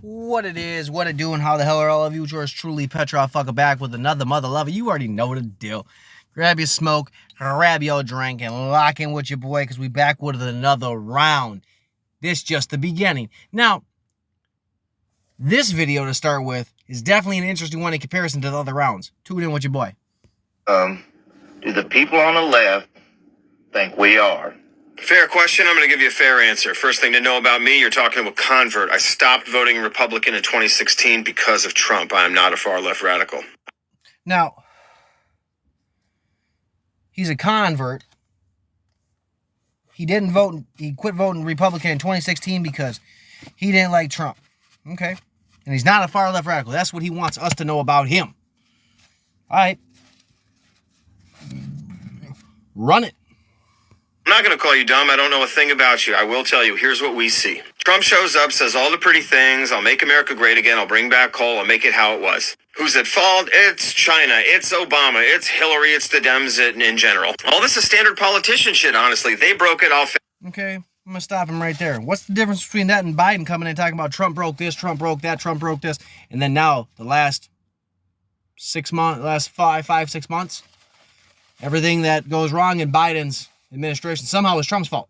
What it is, what it do, and how the hell are all of you? Yours truly, Petrov, fucking back with another mother lover. You already know the deal. Grab your smoke, grab your drink, and lock in with your boy, because we back with another round. This just the beginning. Now, this video to start with is definitely an interesting one in comparison to the other rounds. Tune in with your boy. Do the people on the left think we are? Fair question. I'm going to give you a fair answer. First thing to know about me, you're talking to a convert. I stopped voting Republican in 2016 because of Trump. I am not a far-left radical. Now, he's a convert. He didn't vote. He quit voting Republican in 2016 because he didn't like Trump. Okay? And he's not a far-left radical. That's what he wants us to know about him. All right. Run it. I'm not going to call you dumb. I don't know a thing about you. I will tell you, here's what we see. Trump shows up, says all the pretty things. I'll make America great again. I'll bring back coal. I'll make it how it was. Who's at fault? It's China. It's Obama. It's Hillary. It's the Dems in general. All this is standard politician shit, honestly. They broke it all. Okay, I'm going to stop him right there. What's the difference between that and Biden coming in and talking about Trump broke this, Trump broke that, Trump broke this, and then now, the last 6 months, last 6 months, everything that goes wrong in Biden's administration somehow is Trump's fault.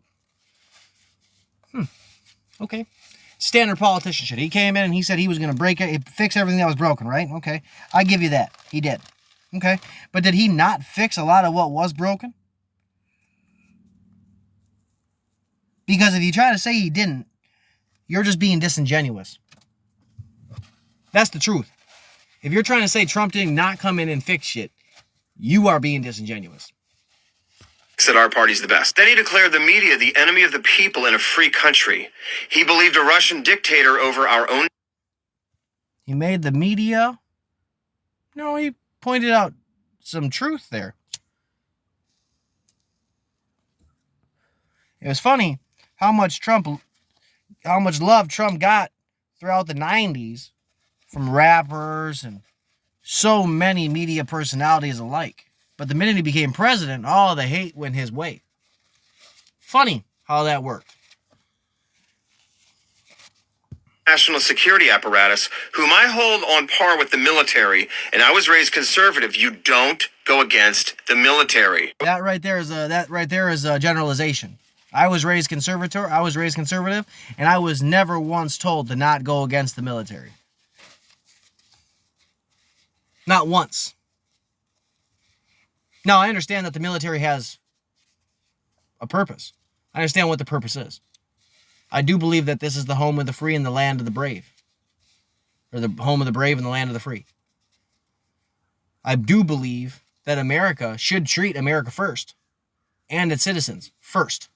Okay. Standard politician shit. He came in and he said he was going to break it, fix everything that was broken, right? Okay. I give you that. He did. Okay. But did he not fix a lot of what was broken? Because if you try to say he didn't, you're just being disingenuous. That's the truth. If you're trying to say Trump did not come in and fix shit, you are being disingenuous. Said our party's the best. Then he declared the media the enemy of the people in a free country. He believed a Russian dictator over our own. He made the media. No, he pointed out some truth there. It was funny how much love Trump got throughout the 90s from rappers and so many media personalities alike. But the minute he became president, all the hate went his way. Funny how that worked. National security apparatus, whom I hold on par with the military, and I was raised conservative. You don't go against the military. That right there is a generalization. I was raised conservative, and I was never once told to not go against the military. Not once. Now, I understand that the military has a purpose. I understand what the purpose is. I do believe that this is the home of the free and the land of the brave. Or the home of the brave and the land of the free. I do believe that America should treat America first. And its citizens first.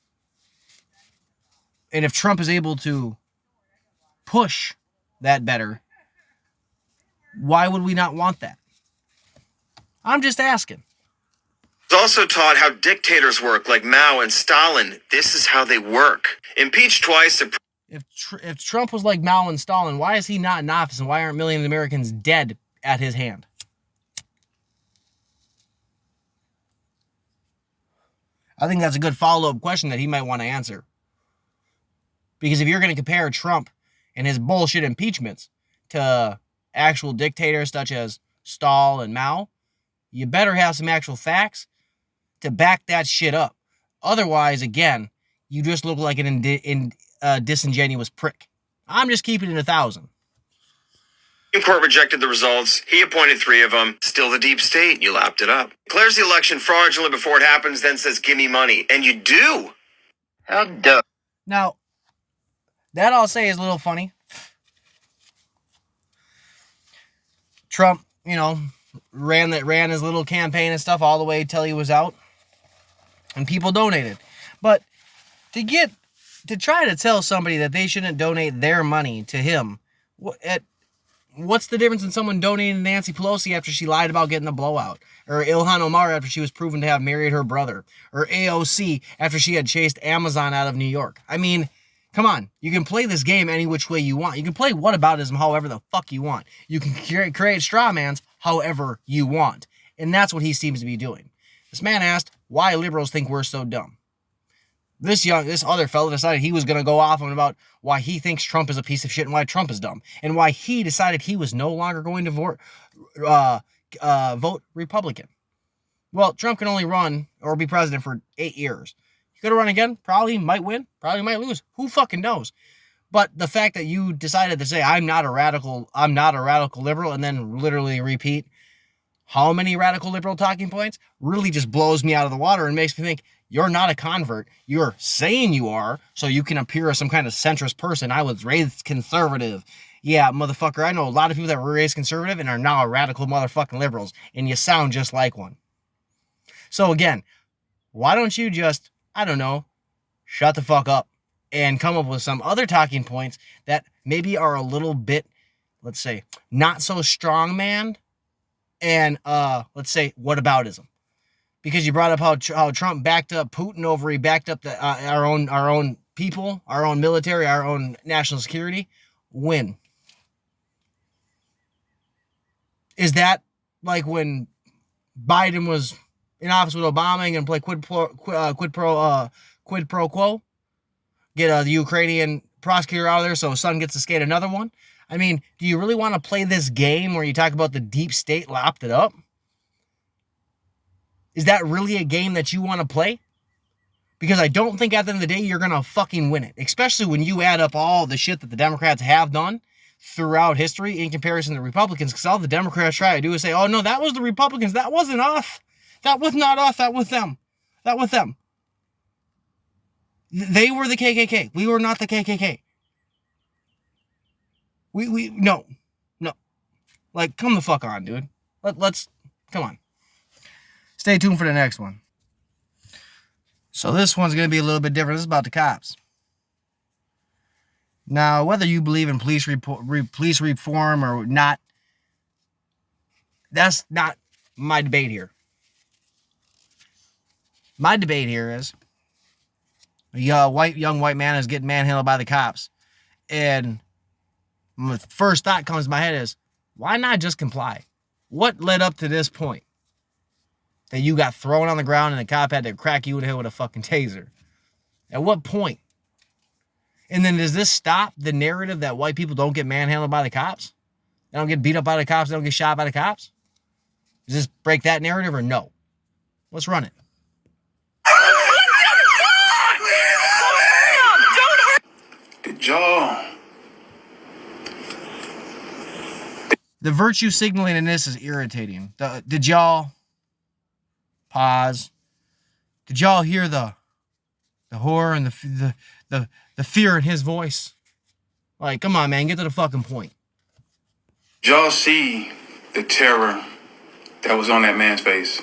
And if Trump is able to push that better, why would we not want that? I'm just asking. Was also taught how dictators work, like Mao and Stalin. This is how they work. Impeached twice. If Trump was like Mao and Stalin, why is he not in office, and why aren't millions of Americans dead at his hand? I think that's a good follow-up question that he might want to answer. Because if you're going to compare Trump and his bullshit impeachments to actual dictators such as Stalin and Mao, you better have some actual facts to back that shit up. Otherwise, again, you just look like an disingenuous prick. I'm just keeping it 1,000. Supreme Court rejected the results. He appointed 3 of them. Still the deep state. You lapped it up. Declares the election fraudulent before it happens, then says, give me money. And you do. How dumb. Now, that I'll say is a little funny. Trump, ran his little campaign and stuff all the way till he was out. And people donated. But to try to tell somebody that they shouldn't donate their money to him, what's the difference in someone donating to Nancy Pelosi after she lied about getting a blowout? Or Ilhan Omar after she was proven to have married her brother? Or AOC after she had chased Amazon out of New York? I mean, come on. You can play this game any which way you want. You can play whataboutism however the fuck you want. You can create straw mans however you want. And that's what he seems to be doing. This man asked why liberals think we're so dumb. This other fella decided he was going to go off on about why he thinks Trump is a piece of shit and why Trump is dumb and why he decided he was no longer going to vote Republican. Well, Trump can only run or be president for 8 years. He could have run again, probably might win, probably might lose. Who fucking knows? But the fact that you decided to say, I'm not a radical liberal, and then literally repeat how many radical liberal talking points really just blows me out of the water and makes me think, you're not a convert. You're saying you are, so you can appear as some kind of centrist person. I was raised conservative. Yeah, motherfucker, I know a lot of people that were raised conservative and are now radical motherfucking liberals, and you sound just like one. So again, why don't you just, I don't know, shut the fuck up and come up with some other talking points that maybe are a little bit, let's say, not so strongman and, let's say, whataboutism. Because you brought up how Trump backed up Putin over, he backed up our own people, our own military, our own national security. When? Is that like when Biden was in office with Obama and gonna play quid pro quo? Get the Ukrainian prosecutor out of there so his son gets to skate another one? I mean, do you really want to play this game where you talk about the deep state lopped it up? Is that really a game that you want to play? Because I don't think at the end of the day you're going to fucking win it. Especially when you add up all the shit that the Democrats have done throughout history in comparison to the Republicans. Because all the Democrats try to do is say, oh no, that was the Republicans. That wasn't us. That was not us. That was them. That was them. They were the KKK. We were not the KKK. No. Like, come the fuck on, dude. Let's, come on. Stay tuned for the next one. So this one's going to be a little bit different. This is about the cops. Now, whether you believe in police reform or not, that's not my debate here. My debate here is a young white man is getting manhandled by the cops. And the first thought comes to my head is, why not just comply? What led up to this point? That you got thrown on the ground and the cop had to crack you in the head with a fucking taser. At what point? And then does this stop the narrative that white people don't get manhandled by the cops? They don't get beat up by the cops? They don't get shot by the cops? Does this break that narrative or no? Let's run it. Did y'all... The virtue signaling in this is irritating. Did y'all... Pause. Did y'all hear the horror and the fear in his voice? Like, come on, man, get to the fucking point. Did y'all see the terror that was on that man's face?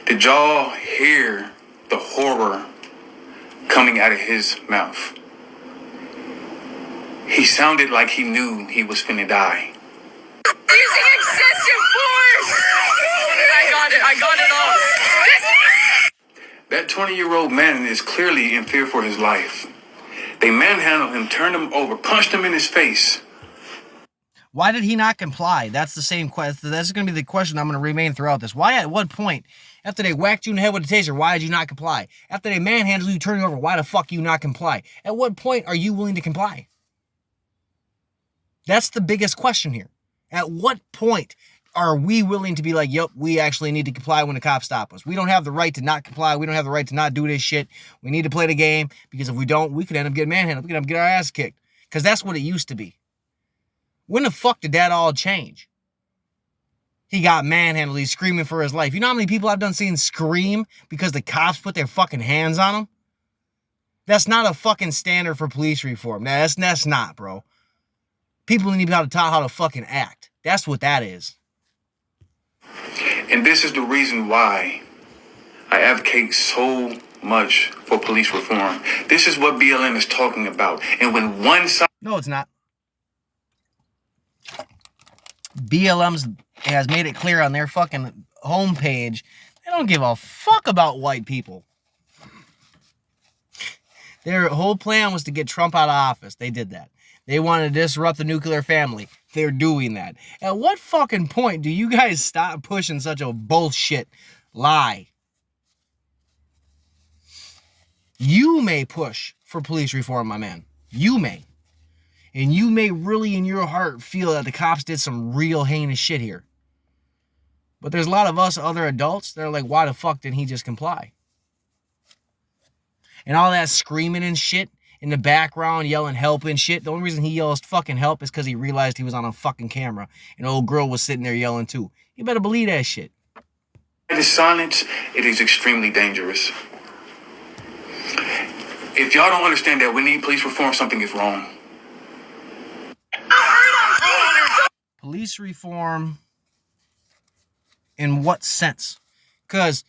Did y'all hear the horror coming out of his mouth? He sounded like he knew he was finna die. Using excessive force! I got it all. That 20-year-old man is clearly in fear for his life. They manhandled him, turned him over, punched him in his face. Why did he not comply? That's the same question. That's going to be the question I'm going to remain throughout this. Why, at what point, after they whacked you in the head with a taser, why did you not comply? After they manhandled you, turning over, why the fuck you not comply? At what point are you willing to comply? That's the biggest question here. At what point are we willing to be like, yep, we actually need to comply when the cops stop us? We don't have the right to not comply. We don't have the right to not do this shit. We need to play the game, because if we don't, we could end up getting manhandled. We could end up getting our ass kicked. Because that's what it used to be. When the fuck did that all change? He got manhandled. He's screaming for his life. You know how many people I've done seen scream because the cops put their fucking hands on them? That's not a fucking standard for police reform. That's not, bro. People need to be taught how to fucking act. That's what that is. And this is the reason why I advocate so much for police reform. This is what BLM is talking about. And when one side... No, it's not. BLM has made it clear on their fucking homepage, they don't give a fuck about white people. Their whole plan was to get Trump out of office. They did that. They wanted to disrupt the nuclear family. They're doing that. At what fucking point do you guys stop pushing such a bullshit lie? You may push for police reform, my man. You may. And you may really in your heart feel that the cops did some real heinous shit here. But there's a lot of us other adults that are like, why the fuck didn't he just comply? And all that screaming and shit in the background, yelling help and shit. The only reason he yells fucking help is because he realized he was on a fucking camera. And old girl was sitting there yelling too. You better believe that shit. It is silence. It is extremely dangerous. If y'all don't understand that we need police reform, something is wrong. Police reform in what sense? Because,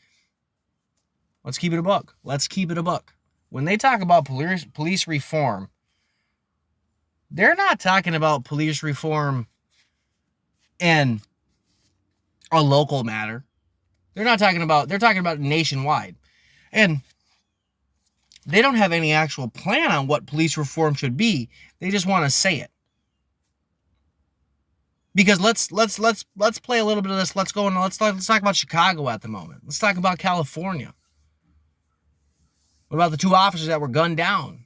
let's keep it a buck. Let's keep it a buck. When they talk about police reform, they're not talking about police reform in a local matter. They're talking about nationwide. And they don't have any actual plan on what police reform should be. They just want to say it. Because let's play a little bit of this. Let's talk about Chicago at the moment. Let's talk about California. What about the 2 officers that were gunned down?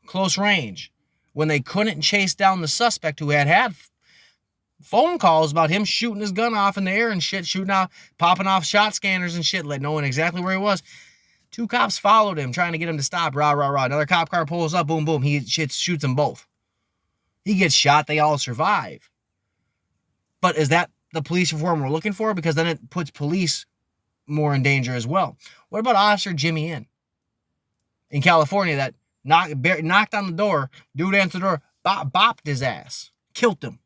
Close range. When they couldn't chase down the suspect who had phone calls about him shooting his gun off in the air and shit, popping off shot scanners and shit, knowing exactly where he was. 2 cops followed him, trying to get him to stop. Rah, rah, rah. Another cop car pulls up. Boom, boom. He shoots them both. He gets shot. They all survive. But is that the police reform we're looking for? Because then it puts police more in danger as well. What about Officer Jimmy in California that knocked on the door, dude answered the door, bopped his ass, killed him.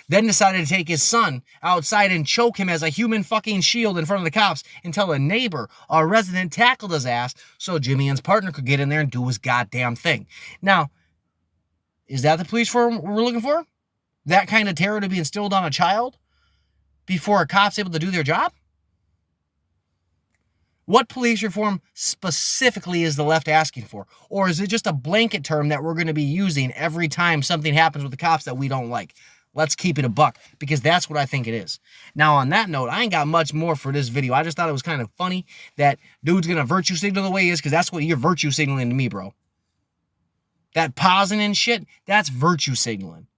Then decided to take his son outside and choke him as a human fucking shield in front of the cops until a neighbor, a resident, tackled his ass so Jimmy Ann's partner could get in there and do his goddamn thing. Now, is that the police reform we're looking for? That kind of terror to be instilled on a child before a cop's able to do their job? What police reform specifically is the left asking for? Or is it just a blanket term that we're going to be using every time something happens with the cops that we don't like? Let's keep it a buck, because that's what I think it is. Now, on that note, I ain't got much more for this video. I just thought it was kind of funny that dude's going to virtue signal the way he is, because that's what you're virtue signaling to me, bro. That pausing and shit, that's virtue signaling.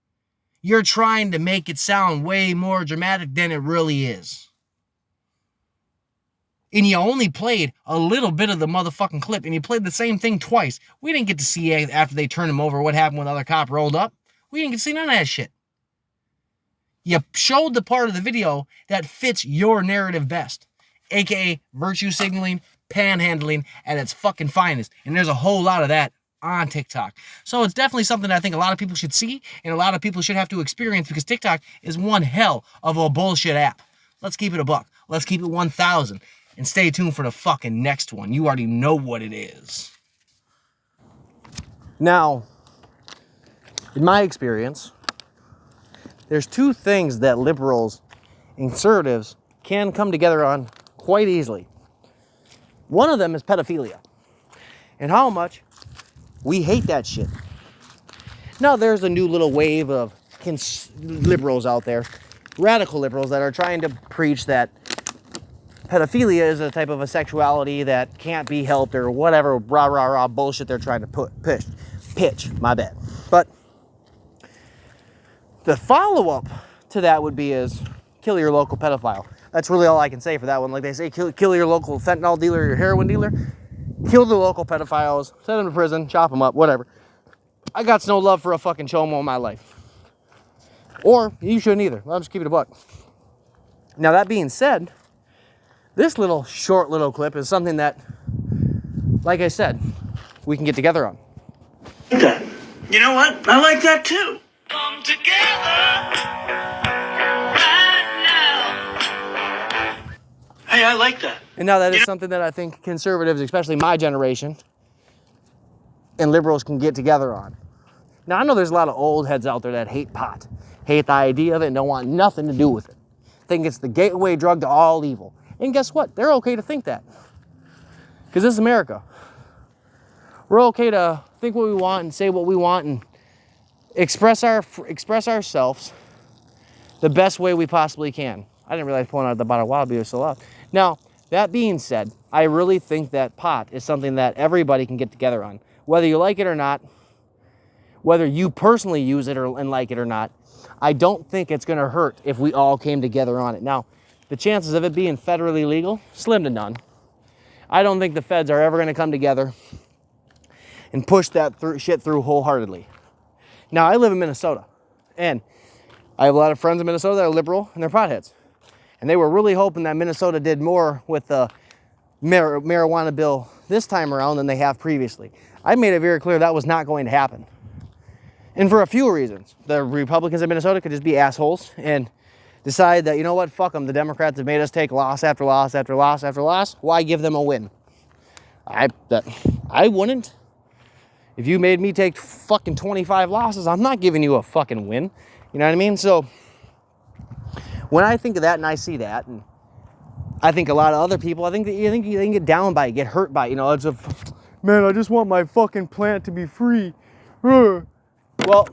You're trying to make it sound way more dramatic than it really is. And you only played a little bit of the motherfucking clip, and you played the same thing twice. We didn't get to see after they turned him over what happened when the other cop rolled up. We didn't get to see none of that shit. You showed the part of the video that fits your narrative best, aka virtue signaling, panhandling at its fucking finest. And there's a whole lot of that on TikTok. So it's definitely something that I think a lot of people should see and a lot of people should have to experience, because TikTok is one hell of a bullshit app. Let's keep it a buck. Let's keep it 1,000. And stay tuned for the fucking next one. You already know what it is. Now, in my experience, there's 2 things that liberals and conservatives can come together on quite easily. One of them is pedophilia, and how much we hate that shit. Now, there's a new little wave of liberals out there, radical liberals, that are trying to preach that pedophilia is a type of a sexuality that can't be helped, or whatever rah rah rah bullshit they're trying to pitch. My bad. But the follow-up to that would be is kill your local pedophile. That's really all I can say for that one. Like they say, kill your local fentanyl dealer, your heroin dealer. Kill the local pedophiles, send them to prison, chop them up, whatever. I got no love for a fucking chomo in my life. Or you shouldn't either. I'll just keep it a buck. Now, that being said, this short little clip is something that, like I said, we can get together on. You know what? I like that too. Come together right now. Hey, I like that. And now that is something that I think conservatives, especially my generation, and liberals can get together on. Now, I know there's a lot of old heads out there that hate pot, hate the idea of it, and don't want nothing to do with it. Think it's the gateway drug to all evil. And guess what? They're okay to think that. Because this is America. We're okay to think what we want and say what we want and express ourselves the best way we possibly can. I didn't realize pulling out the bottle of Wild Beer was so loud. Now, that being said, I really think that pot is something that everybody can get together on. Whether you like it or not, whether you personally use it and like it or not, I don't think it's going to hurt if we all came together on it. Now, the chances of it being federally legal, slim to none. I don't think the feds are ever going to come together and push that shit through wholeheartedly. Now, I live in Minnesota, and I have a lot of friends in Minnesota that are liberal, and they're potheads. And they were really hoping that Minnesota did more with the marijuana bill this time around than they have previously. I made it very clear that was not going to happen. And for a few reasons. The Republicans in Minnesota could just be assholes and decide that, you know what, fuck them. The Democrats have made us take loss after loss after loss after loss. Why give them a win? I wouldn't. If you made me take fucking 25 losses, I'm not giving you a fucking win. You know what I mean? So when I think of that and I see that, and I think a lot of other people, I think that you can get down by it, get hurt by it. You know, it's man, I just want my fucking plant to be free. Well,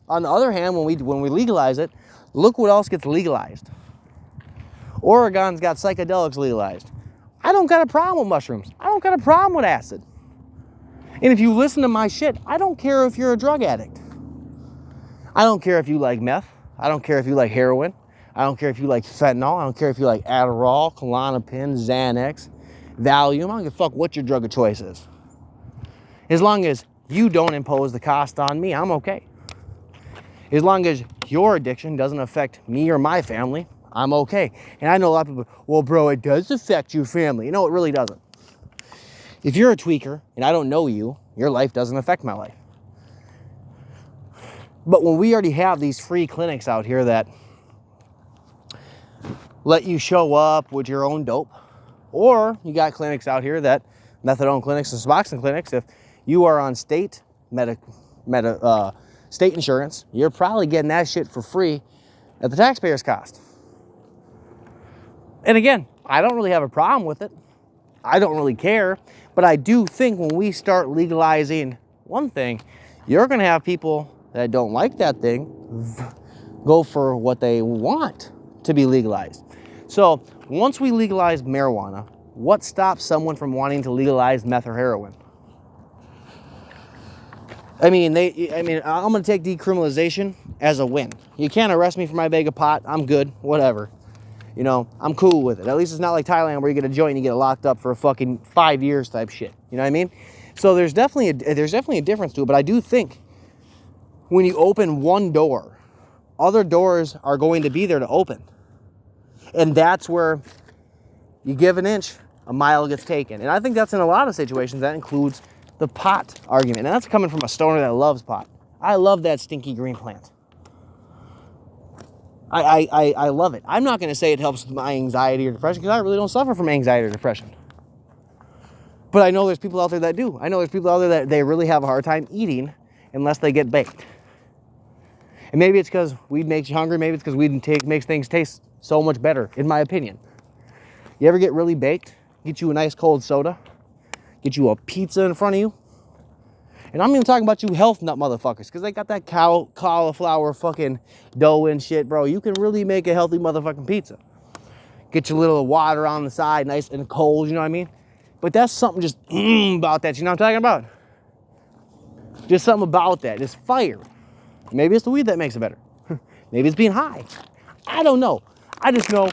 on the other hand, when we legalize it, look what else gets legalized. Oregon's got psychedelics legalized. I don't got a problem with mushrooms. I don't got a problem with acid. And if you listen to my shit, I don't care if you're a drug addict. I don't care if you like meth. I don't care if you like heroin. I don't care if you like fentanyl. I don't care if you like Adderall, Klonopin, Xanax, Valium. I don't give a fuck what your drug of choice is. As long as you don't impose the cost on me, I'm okay. As long as your addiction doesn't affect me or my family, I'm okay. And I know a lot of people, well, bro, it does affect your family. No, it really doesn't. If you're a tweaker and I don't know you, your life doesn't affect my life. But when we already have these free clinics out here that let you show up with your own dope, or you got clinics out here that, methadone clinics and Suboxone clinics, if you are on state state insurance, you're probably getting that shit for free at the taxpayer's cost. And again, I don't really have a problem with it. I don't really care. But I do think when we start legalizing one thing, you're going to have people that don't like that thing go for what they want to be legalized. So once we legalize marijuana, what stops someone from wanting to legalize meth or heroin? I'm going to take decriminalization as a win. You can't arrest me for my bag of pot. I'm good. Whatever. You know, I'm cool with it. At least it's not like Thailand where you get a joint and you get locked up for a fucking 5 years type shit. You know what I mean? So there's definitely a difference to it. But I do think when you open one door, other doors are going to be there to open. And that's where you give an inch, a mile gets taken. And I think that's in a lot of situations. That includes the pot argument. And that's coming from a stoner that loves pot. I love that stinky green plant. I love it. I'm not going to say it helps with my anxiety or depression because I really don't suffer from anxiety or depression. But I know there's people out there that do. I know there's people out there that they really have a hard time eating unless they get baked. And maybe it's because weed makes you hungry. Maybe it's because weed makes things taste so much better, in my opinion. You ever get really baked? Get you a nice cold soda. Get you a pizza in front of you. And I'm even talking about you health nut motherfuckers, because they got that cauliflower fucking dough and shit, bro. You can really make a healthy motherfucking pizza. Get your little water on the side, nice and cold, you know what I mean? But that's something just about that, you know what I'm talking about? Just something about that, just fire. Maybe it's the weed that makes it better. Maybe it's being high. I don't know. I just know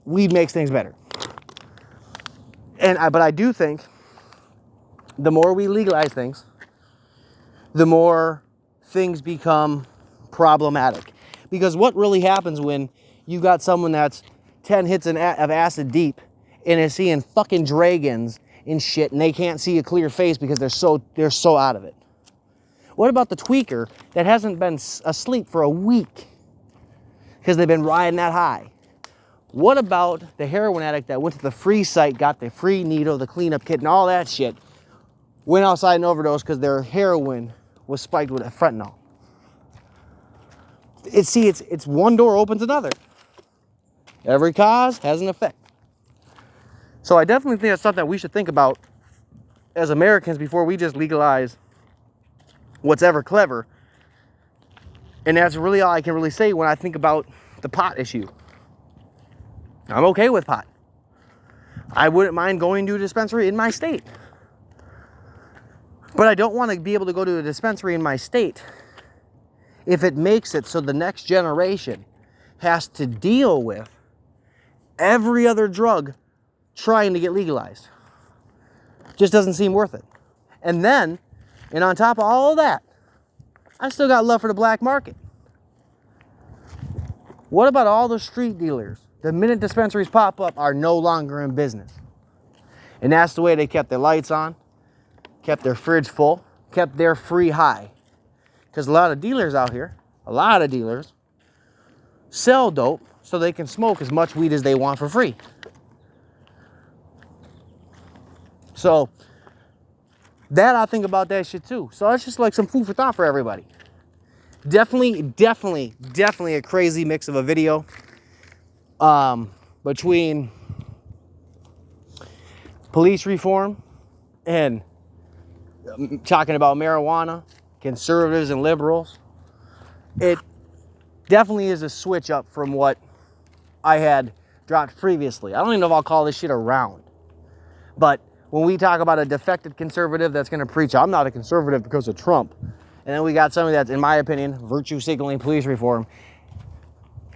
weed makes things better. But I do think the more we legalize things, the more things become problematic. Because what really happens when you got someone that's 10 hits of acid deep and is seeing fucking dragons and shit and they can't see a clear face because they're so out of it? What about the tweaker that hasn't been asleep for a week because they've been riding that high? What about the heroin addict that went to the free site, got the free needle, the cleanup kit, and all that shit, went outside and overdosed because their heroin was spiked with a fentanyl? It's one door opens another. Every cause has an effect. So I definitely think that's something that we should think about as Americans before we just legalize what's ever clever. And that's really all I can really say when I think about the pot issue. I'm okay with pot. I wouldn't mind going to a dispensary in my state. But I don't want to be able to go to a dispensary in my state if it makes it so the next generation has to deal with every other drug trying to get legalized. Just doesn't seem worth it. And on top of all of that, I still got love for the black market. What about all the street dealers? The minute dispensaries pop up are no longer in business. And that's the way they kept their lights on, kept their fridge full, kept their free high. Because a lot of dealers out here, sell dope so they can smoke as much weed as they want for free. So that I think about that shit too. So it's just like some food for thought for everybody. Definitely a crazy mix of a video between police reform and talking about marijuana, conservatives and liberals. It definitely is a switch up from what I had dropped previously. I don't even know if I'll call this shit a round. But when we talk about a defected conservative that's going to preach, I'm not a conservative because of Trump. And then we got somebody that's, in my opinion, virtue signaling police reform.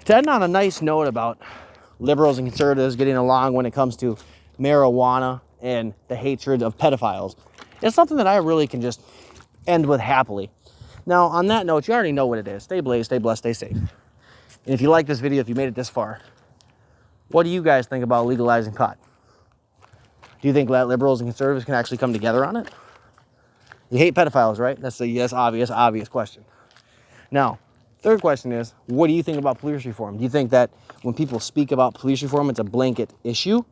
To end on a nice note about liberals and conservatives getting along when it comes to marijuana and the hatred of pedophiles, it's something that I really can just end with happily. Now, on that note, you already know what it is. Stay blazed, stay blessed, stay safe. And if you like this video, if you made it this far, what do you guys think about legalizing pot? Do you think that liberals and conservatives can actually come together on it? You hate pedophiles, right? That's the obvious question. Now, third question is, what do you think about police reform? Do you think that when people speak about police reform, it's a blanket issue,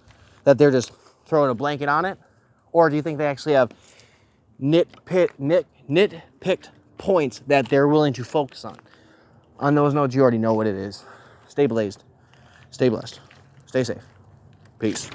that they're just throwing a blanket on it? Or do you think they actually have nitpicked points that they're willing to focus on? On those notes, you already know what it is. Stay blazed, stay blessed, stay safe. Peace.